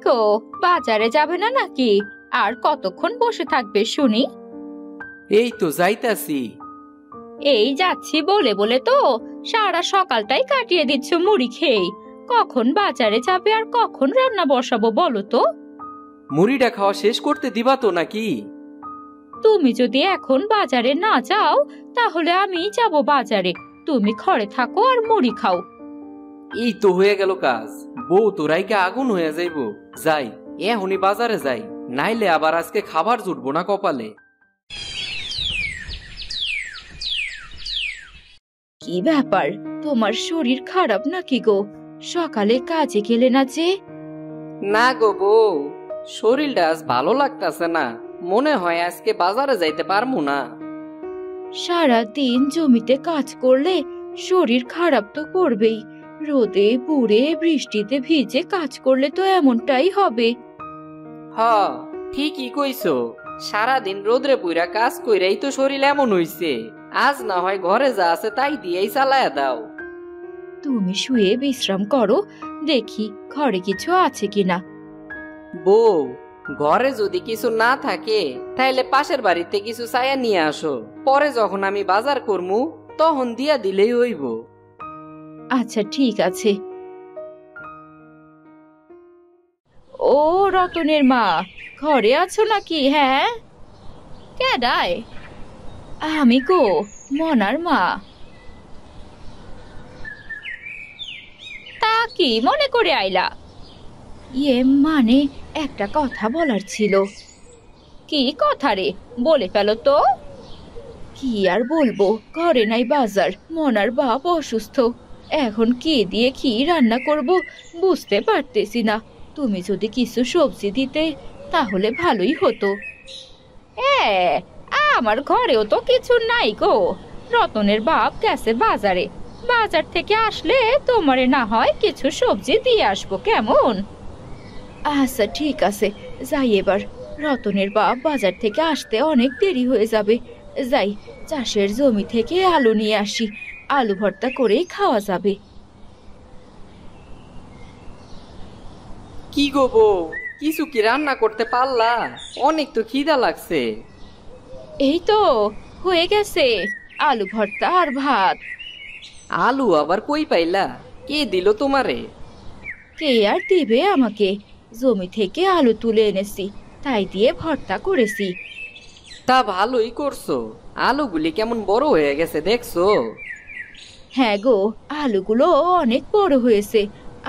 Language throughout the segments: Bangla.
গো, বাজারে যাবে না নাকি? আর কতক্ষণ বসে থাকবে শুনি? এই তো যাইতাছি। এই যাচ্ছি বলে বলে তো সারা সকালটাই কাটিয়ে দিচ্ছ মুড়ি খেয়ে। কখন বাজারে যাবে আর কখন রান্না বসাবো বলো তো? মুড়িটা খাওয়া শেষ করতে দিবা তো নাকি? তুমি যদি এখন বাজারে না যাও তাহলে আমি যাব বাজারে। তুমি ঘরে থাকো আর মুড়ি খাও। এই তো হয়ে গেল কাজ। বউ তো রাইকে আগুন হয়ে যাইব। যাই, এখনই বাজারে যাই, নাইলে আবার আজকে খাবার জুটবো না কপালে। কি ব্যাপার, তোমার শরীর খারাপ নাকি গো? সকালে কাজে গেলে না যে? না গো বউ, শরীরটা আজ ভালো লাগতাছে না। মনে হয় আজকে বাজারে যাইতে পারবো না। সারা দিন জমিতে কাজ করলে শরীর খারাপ তো করবেই। রোদে পুড়ে বৃষ্টিতে ভিজে কাজ করলে তো এমনটাই হবে। হ, ঠিকই কইছো। সারাদিন রোদ্রে পুইরা কাজ কইরাই তো শরীর এমন হইছে। আজ না হয় ঘরে যা আছে তাই দিয়েই চালায়া দাও। তুমি শুয়ে বিশ্রাম করো, দেখি ঘরে কিছু আছে কিনা। বউ, ঘরে যদি কিছু না থাকে তাইলে পাশের বাড়িতে কিছু চাইয়া নিয়ে আসো। পরে যখন আমি বাজার করমু তখন দিয়া দিলেই হইব। আচ্ছা ঠিক আছে। ও রতনের মা, ঘরে আছো নাকি? হ্যাঁ, কেডায়? আমি গো, মনার মা। তা কি মনে করে আইলা? মানে একটা কথা বলার ছিল। কি কথা রে, বলে ফেলো তো। কি আর বলবো, ঘরে নাই বাজার, মনার বাপ অসুস্থ। এখন কি দিয়ে কি রান্না করব বুঝতে পারতেছি না। তুমি যদি কিছু সবজি দিতে তাহলে ভালোই হতো। আমার ঘরেও তো কিছু নাই গো। রতনের বাপ গেছে বাজারে, বাজার থেকে আসলে তোমারে না হয় কিছু সবজি দিয়ে আসবো, কেমন? আচ্ছা ঠিক আছে, যাই এবার। রতনের বাপ বাজার থেকে আসতে অনেক দেরি হয়ে যাবে। যাই, চাষের জমি থেকে আলু নিয়ে আসি, আলু ভর্তা করেই খাওয়া যাবে। কি গো বউ, কিছু কি রান্না করতে পারলা? অনেক তো খিদা লাগছে। এই তো হয়ে গেছে, আলু ভর্তা আর ভাত। আলু আবার কই পাইলা? কে দিল তোমারে? কে আর দিবে আমাকে? জমি থেকে আলু তুলে এনেছি, তাই দিয়ে ভর্তা করেছি। তা ভালোই করছো। আলুগুলি কেমন বড় হয়ে গেছে দেখছো? হ্যাঁ গো, আলুগুলো অনেক বড় হয়েছে।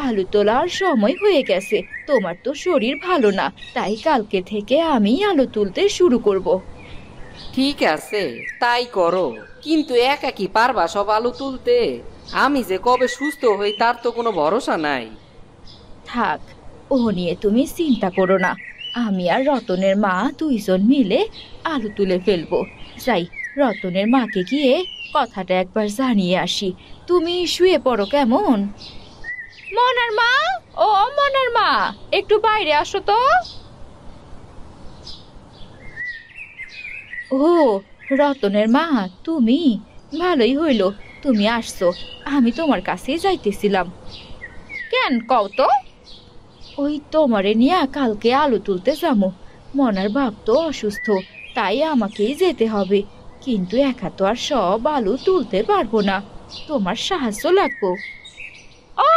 আলু তোলার সময় হয়ে গেছে। তোমার তো শরীর ভালো না, তাই কালকে থেকে আমি আলু তুলতে শুরু করব। ঠিক আছে, তাই করো। কিন্তু একা কি পারবা সব আলু তুলতে? আমি যে কবে সুস্থ হই তার তো কোনো ভরসা নাই। থাক, ও নিয়ে তুমি চিন্তা করো না। আমি আর রতনের মা দুইজন মিলে আলু তুলে ফেলবো। যাই, রতনের মাকে গিয়ে কথাটা একবার জানিয়ে আসি। তুমি শুয়ে পড়ো কেমন? মনার মা, ও মনার মা, একটু বাইরে আসো তো। ও রতনের মা, তুমি? ভালোই হইল তুমি আসছো। আমি তোমার কাছেই যাইতেছিলাম। কেন কও তো? ওই তোমারে নিয়ে কালকে আলু তুলতে যাবো। মনার বাপ তো অসুস্থ, তাই আমাকেই যেতে হবে। কিন্তু একা তো আর সব আলু তুলতে পারবো না, তোমার সাহায্য লাগবো। ও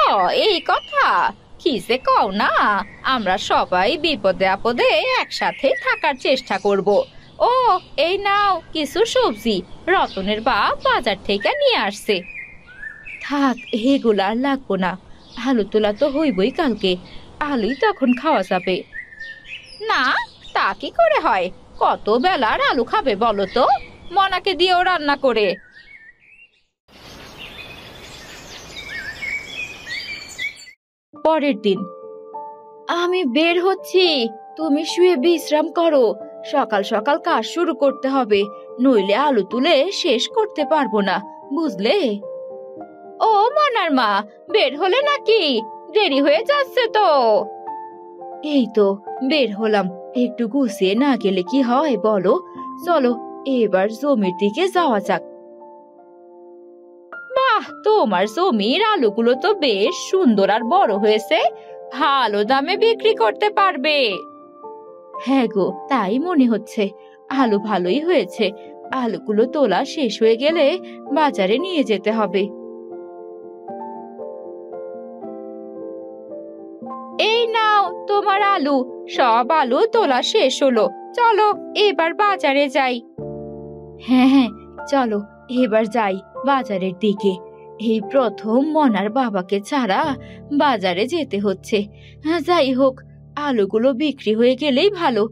এই কথা, কি যে কও না। আমরা সবাই বিপদে আপদে একসাথে থাকার চেষ্টা করব। ও এই নাও কিছু সবজি, রতনের বাপ বাজার থেকে নিয়ে আসছে। থাক, এগুলা আর লাগবো না। আলু তোলা তো হইবই কালকে, আলুই তখন খাওয়া যাবে। না, তা কি করে হয়? কত বেলার আলু খাবে বলো তো? মনাকে দিয়েও রান্না করে। পরের দিন। আমি বের হচ্ছি, তুমি শুয়ে বিশ্রাম করো। সকাল সকাল কাজ শুরু করতে হবে, নইলে আলু তুলে শেষ করতে পারবো না, বুঝলে? ও মনার মা, বের হলে নাকি? দেরি হয়ে যাচ্ছে তো। এই তো বের হলাম, একটু গুছিয়ে না গেলে কি হয় বলো? চলো এবার জমির দিকে যাওয়া যাক। বাহ, তোমার জমির আলুগুলো তো বেশ সুন্দর আর বড় হয়েছে। ভালো দামে বিক্রি করতে পারবে। হ্যাঁ গো, তাই মনে হচ্ছে। আলু ভালোই হয়েছে। আলুগুলো তোলা শেষ হয়ে গেলে বাজারে নিয়ে যেতে হবে। এই নাও তোমার আলু। সব আলু তোলা শেষ হলো। চলো এবার বাজারে যাই। হ্যাঁ হ্যাঁ, চলো এবার যাই বাজারের দিকে। এই প্রথম মনার বাবাকে ছাড়া বাজারে যেতে হচ্ছে। যাই হোক, আলুগুলো বিক্রি হয়ে গেলেই ভালো,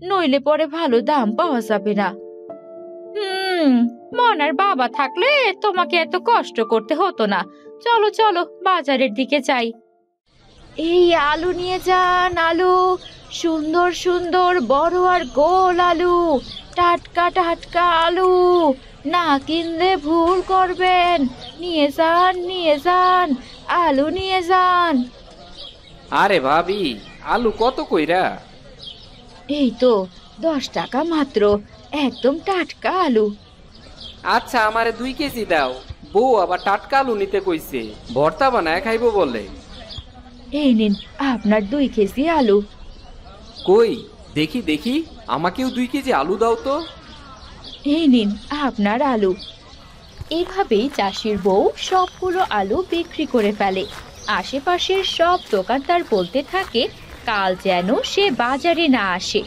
নইলে পরে ভালো দাম পাওয়া যাবে না। মনার বাবা থাকলে তোমাকে এত কষ্ট করতে হতো না। চলো চলো বাজারের দিকে যাই। এই আলু নিয়ে যান, আলু সুন্দর সুন্দর বড় আর গোল আলু, টাটকা টাটকা আলু। না কিনলে ভুল করবেন। নিয়ে যান নিয়ে যান, আলু নিয়ে যান। আরে ভাবি, আলু কত কইরা? এই তো 10 টাকা মাত্র, একদম টাটকা আলু। আচ্ছা, আমারে 2 কেজি দাও। বউ আবার টাটকা আলু নিতে কইছে, ভর্তা বানায় খাইবো বলে। এই নিন আপনার 2 কেজি আলু। কই দেখি দেখি, আমাকেও 2 কেজি আলু দাও তো। এই নিন আপনার আলু। এভাবেই চাষির বউ সবগুলো আলু বিক্রি করে ফেলে। আশেপাশের সব দোকানদার বলতে থাকে কাল যেন সে বাজারে না আসে।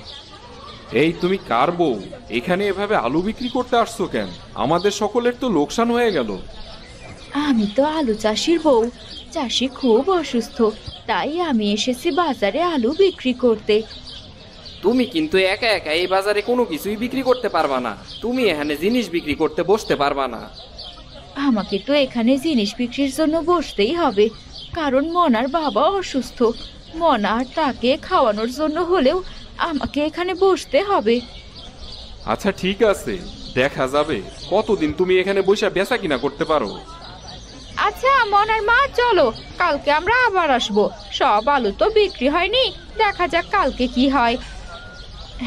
এই তুমি কার বউ? এখানে এভাবে আলু বিক্রি করতে আসছো কেন? আমাদের সকলের তো লোকসান হয়ে গেল। আমি তো আলু চাষির বউ। চাষি খুব অসুস্থ, তাই আমি এসেছি বাজারে আলু বিক্রি করতে। তুমি কিন্তু একা একা এই বাজারে কোনো কিছুই বিক্রি করতে পারবা না। তুমি এখানে জিনিস বিক্রি করতে বসতে পারবা না। আমাকে তো এখানে জিনিস বিক্রির জন্য বসতেই হবে, কারণ মনার বাবা অসুস্থ। মনা আর তাকে খাওয়ানোর জন্য হলেও আমাকে এখানে বসতে হবে। আচ্ছা ঠিক আছে, দেখা যাবে কতদিন তুমি এখানে বসে বেচা কিনা করতে পারো। আচ্ছা মনার মা, চলো কালকে আমরা আবার আসবো। সব আলু তো বিক্রি হয়নি, দেখা যাক কালকে কি হয়।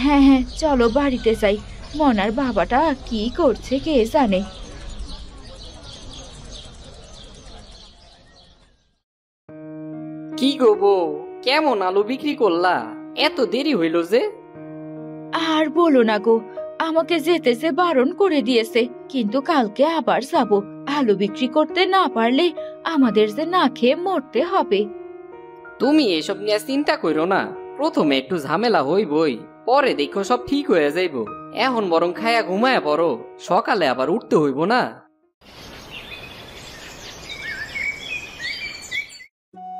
হ্যাঁ হ্যাঁ, চলো বাড়িতে যাই। মনার বাবাটা কি করছে কে জানে। কি গো বউ, কেমন আলু বিক্রি করলা? এত দেরি হইল যে? আর বলো না গো, আমাকে যেতে যে বারণ করে দিয়েছে, কিন্তু কালকে আবার যাব। আলু বিক্রি করতে না পারলে আমাদের যে না খেয়ে মরতে হবে। তুমি এসব নিয়ে চিন্তা করো না। প্রথমে একটু ঝামেলা হইবই, পরে দেখো সব ঠিক হয়ে যাইব। এখন বরং খায়া ঘুমায়া পড়ো, সকালে আবার উঠতে হইব না।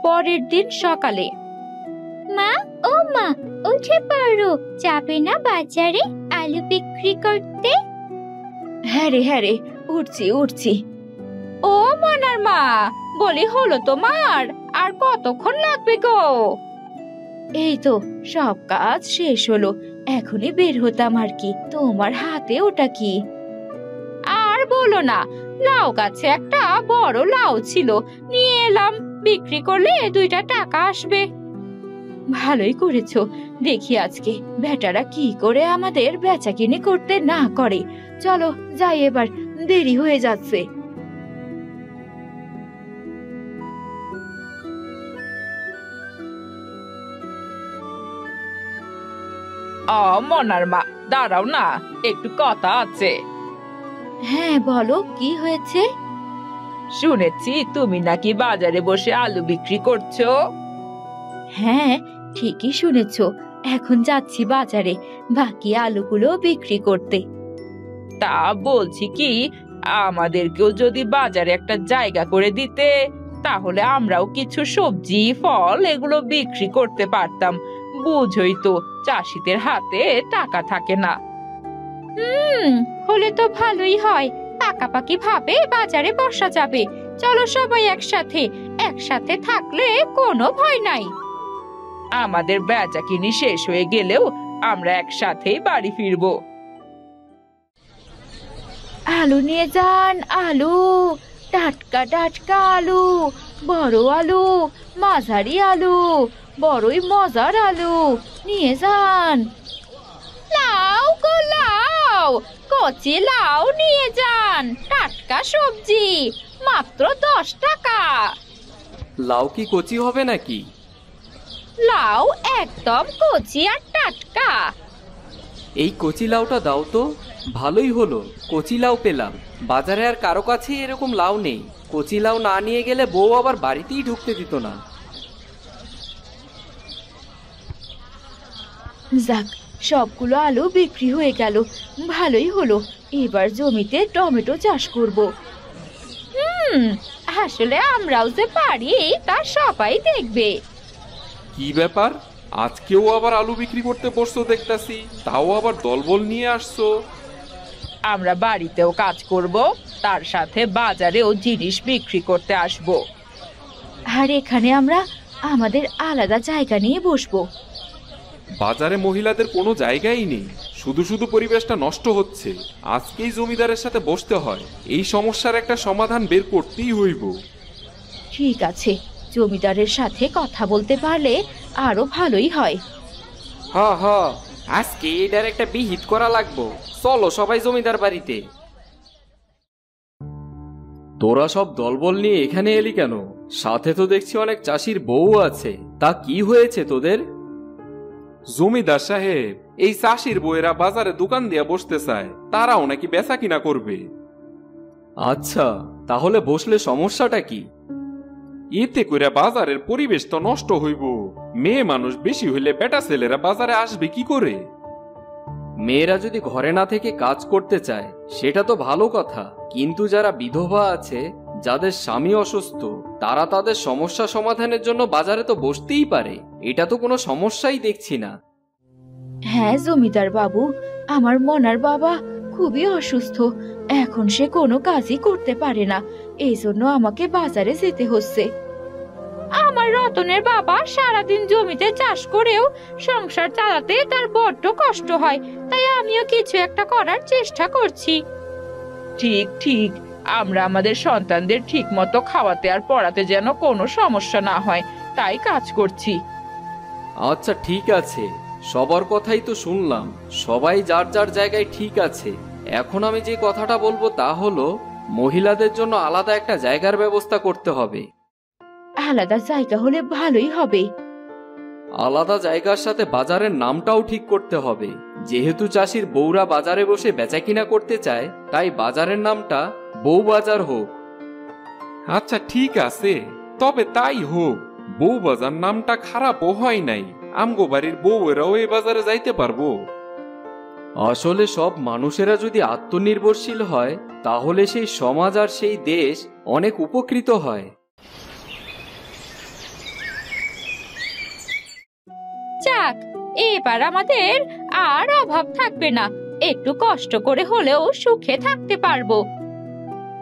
পরের দিন সকালে। মা, ও মা, উঠে পড়ো। যাবে না বাজারে আলু বিক্রি করতে? হ্যাঁ রে, উঠছি উঠছি। ও মনার মা, বলি হলো তোমার? আর কতক্ষণ লাগবে গো? এই তো সব কাজ শেষ হলো, এখনই বের হতাম আর কি। তোমার হাতে ওটা কি? আর বলো না, লাউ গাছে একটা বড় লাউ ছিল, নিয়ে এলাম। বিক্রি করলে 2টা টাকা আসবে। ভালোই করেছো। দেখি আজকে বেটারা কি করে আমাদের বেচাকিনি করতে না করে। চলো যাই এবার, দেরি হয়ে যাচ্ছে। মনার মা, দাঁড়াও না, একটু কথা আছে। হ্যাঁ বলো, কি হয়েছে? শুনেছি তুমি নাকি বাজারে বসে আলু বিক্রি করছো। হ্যাঁ ঠিকই শুনেছো, এখন যাচ্ছি বাজারে বাকি আলুগুলো বিক্রি করতে। তা বলছি কি, আমাদেরকেও যদি বাজারে একটা জায়গা করে দিতে, তাহলে আমরাও কিছু সবজি ফল এগুলো বিক্রি করতে পারতাম। বুঝই তো, চাষিদের হাতে টাকা থাকে না। হলে তো ভালোই হয়। পাকাপাকি ভাবে বাজারে বসা যাবে। চলো সবাই একসাথে, একসাথে থাকলে কোনো ভয় নাই। আমাদের বেচাকিনি শেষ হয়ে গেলেও আমরা একসাথেই বাড়ি ফিরবো। আলু নিয়ে যান, আলু টাটকা টাটকা আলু, বড় আলু, মাঝারি আলু, বড়ই মজার আলু নিয়ে যান। লাউ গো লাউ, কচি লাউ নিয়ে যান। টাটকা সবজি, মাত্র 10 টাকা। লাউ কি কচি হবে নাকি? লাউ একদম কচি আর টাটকা। এই কচি লাউটা দাও তো। ভালোই হলো, কচি লাউ পেলাম। বাজারে আর কারো কাছেই এরকম লাউ নেই। কচি লাউ না নিয়ে গেলে বউ আবার বাড়িতেই ঢুকতে দিত না। যাক, সবগুলো আলু বিক্রি হয়ে গেল, ভালোই হলো। এবার জমিতে টমেটো চাষ করব। আসলে আমরাও যে পারি তা সবাই দেখবে। কি ব্যাপার, আজকেও আবার আলু বিক্রি করতে বসছো দেখতাছি, তাও আবার দলবল নিয়ে আসছো। আমরা বাড়িতেও কাজ করব, তার সাথে বাজারেও জিনিস বিক্রি করতে আসব। আর এখানে আমরা আমাদের আলাদা জায়গা নিয়ে বসবো। বাজারে মহিলাদের কোনো জায়গাই নেই, শুধু শুধু পরিবেশটা নষ্ট হচ্ছে। আজকেই জমিদারের সাথে বসতে হয়, এই সমস্যার একটা সমাধান বের করতেই হইব। ঠিক আছে, জমিদারের সাথে কথা বলতে পারলে আরো ভালোই হয়। হ হ, আজকে এটার একটা বিহিত করা লাগবো। চলো সবাই জমিদার বাড়িতে। তোরা সব দলবল নিয়ে এখানে এলি কেন? সাথে তো দেখছি অনেক চাষির বউ আছে, তা কি হয়েছে তোদের? জমিদার সাহেব, এই চাষির বউয়েরা বাজারে দোকান দিয়ে বসতে চায়, তারাও নাকি বেচা কিনা করবে। আচ্ছা, তাহলে বসলে সমস্যাটা কি? এতে করে বাজারের পরিবেশ তো নষ্ট হইব। মেয়ে মানুষ বেশি হইলে বেটা ছেলেরা বাজারে আসবে কি করে? মেয়েরা যদি ঘরে না থেকে কাজ করতে চায় সেটা তো ভালো কথা, কিন্তু যারা বিধবা আছে, যাদের স্বামী অসুস্থ, তারা তাদের সমস্যা সমাধানের জন্য বাজারে তো বসতেই পারে। এটা তো কোনো সমস্যাই দেখছি না। হ্যাঁ জমিদার বাবু, আমার মনার বাবা খুবই অসুস্থ, এখন সে কোনো কাজই করতে পারে না, এই জন্য আমাকে বাজারে যেতে হচ্ছে। আমার রতনের বাবা সারাদিন জমিতে চাষ করেও সংসার চালাতে তার বড্ড কষ্ট হয়, তাই আমিও কিছু একটা করার চেষ্টা করছি। ঠিক ঠিক, আমরা আমাদের সন্তানদের ঠিক মতো খাওয়াতে আর পড়াতে যেন কোনো সমস্যা না হয়, তাই কাজ করছি। আচ্ছা ঠিক আছে, সবার কথাই তো শুনলাম, সবাই যার যার জায়গায় ঠিক আছে। এখন আমি যে কথাটা বলবো তা হলো, মহিলাদের জন্য আলাদা একটা জায়গার ব্যবস্থা করতে হবে। আলাদা জায়গা হলে ভালোই হবে। আলাদা জায়গার সাথে বাজারের নামটাও ঠিক করতে হবে। যেহেতু চাষির বউরা বাজারে বসে বেচাকিনা করতে চায়, তাই বাজারের নামটা বউ বাজার হোক। আচ্ছা ঠিক আছে, তবে তাই হোক। বউ বাজার নামটা খারাপও হয় নাই, আমগো বাড়ির বউয়েরাও এই বাজারে যাইতে পারবো। আসলে সব মানুষেরা যদি আত্মনির্ভরশীল হয়, তাহলে সেই সমাজ আর সেই দেশ অনেক উপকৃত হয়। যাক, এবার আমাদের আর অভাব থাকবে না, একটু কষ্ট করে হলেও সুখে থাকতে পারবো।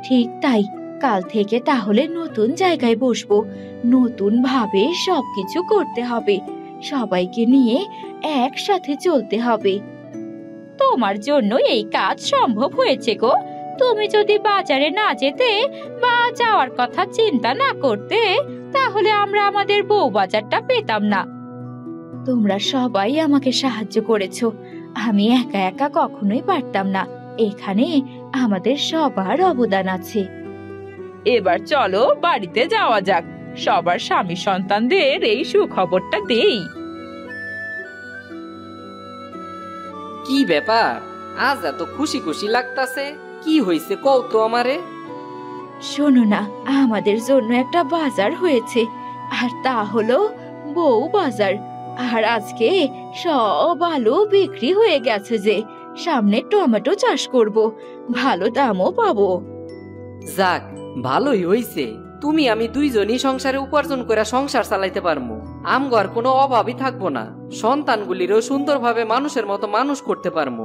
ঠিক তাই, কাল থেকে তাহলে নতুন জায়গায় বসবো, নতুন ভাবে সবকিছু করতে হবে, সবাইকে নিয়ে একসাথে চলতে হবে। তোমার জন্য এই কাজ সম্ভব হয়েছে গো। তুমি যদি বাজারে না যেতে বা যাওয়ার কথা চিন্তা না করতে, তাহলে আমরা আমাদের বউ বাজারটা পেতাম না। তোমরা সবাই আমাকে সাহায্য করেছো, আমি একা একা কখনোই পারতাম না। এখানে আমাদের সবার অবদান আছে। এবার চলো বাড়িতে যাওয়া যাক, সবার স্বামী সন্তানদের এই সুখবরটা দেই। কি ব্যাপার, আজ এত খুশি খুশি লাগতাছে? কি হইছে কও তো আমারে। শোনো না, আমাদের জন্য একটা বাজার হয়েছে, আর তা হলো বউ বাজার। আর আজকে সব আলু বিক্রি হয়ে গেছে, যে সামনে টমেটো চাষ করব, ভালো দামও পাবো। যাক, ভালোই হইছে। তুমি আমি দুইজনই সংসারে উপার্জন করে সংসার চালাইতে পারবো। আমগো আর কোনো অভাবই থাকবো না, সন্তানগুলিরও সুন্দরভাবে মানুষের মতো মানুষ করতে পারবো।